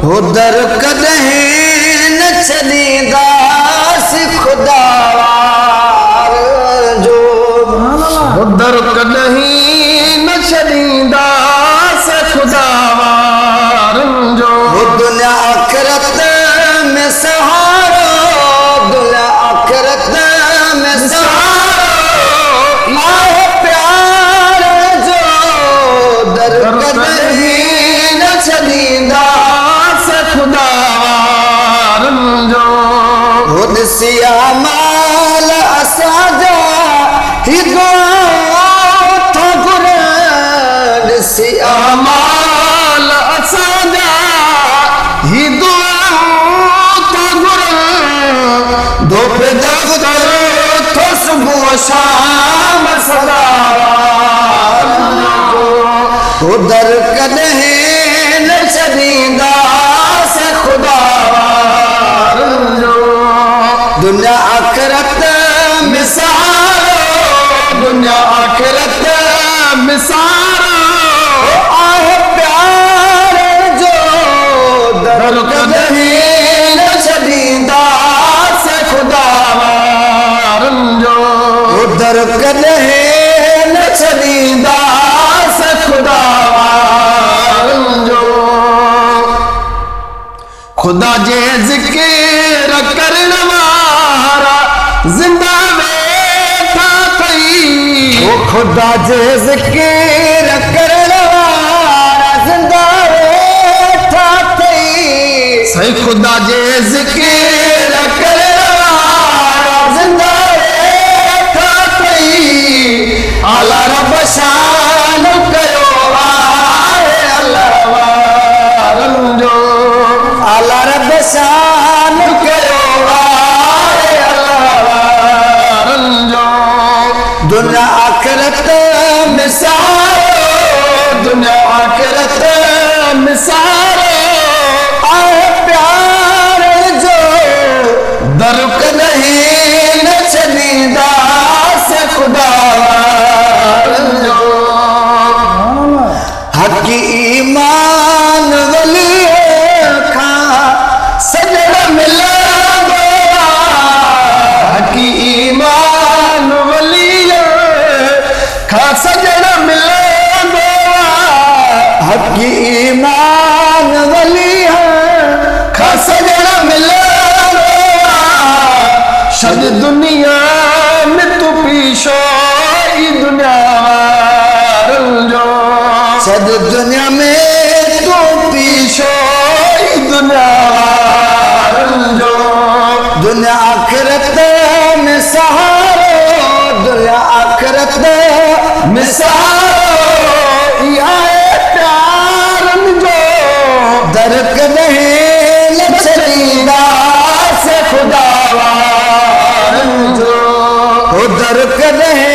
उधर कदहीं न छॾींदासीं खुदावार जो उधर कदहीं न छॾींदासीं खुदावार जो दुनिया आखिरत में सहारो दुनिया आखिरत में सहारो आहे प्यार जो दर कदहीं न छॾींदासीं खुदावार जो ॾिसिया माल असांजा ही दुआ था घुरनि ॾिसिया माल असांजा ही दुआ था घुरनि धोपे दफ्तर थो सुबुह शाम सदावार उधर कॾहिं न छॾींदासीं खुदावार दुनिया आखिरत में सहारो दुनिया आखिरत में सहारो आहे प्यार जो दर कॾहिं न छॾींदासीं खुदावार जो उधर कॾहिं न छॾींदासीं खुदावार जो खुदा जे ज़िक्र करण वारा ज़िंदा वेठा थई खुदा जे ज़िक्र करण वारा ज़िंदा वेठा थई सही खुदा जे ज़िक्र करण वारा ज़िंदा वेठा थई आला रब शान कयो आहे अल्लाह वारनि जो आला रब शान कयो आहे अल्लाह वारनि जो दुनिया आखिरत में सहारो दुनिया आखिरत में सहारो आहे प्यार जो दर कॾहिं न छॾींदासीं खुदावार जो हक़ी ईमान वली खां सजण मिलंदो हक़ी ईमान वली खां सजण मिलंदो हक़ी ईमान वली खां सजण मिलंदो शद दुनिया में तू पीछो ई दुनिया वारनि जो सद दुनिया में तू पीछो ई दुनिया वारनि जो दुनिया आखिरत में सहारो दुनिया आखिरत में सहारो इहा प्यारनि जो दर कॾहिं न छॾींदासीं खुदावारनि जो दर कॾहिं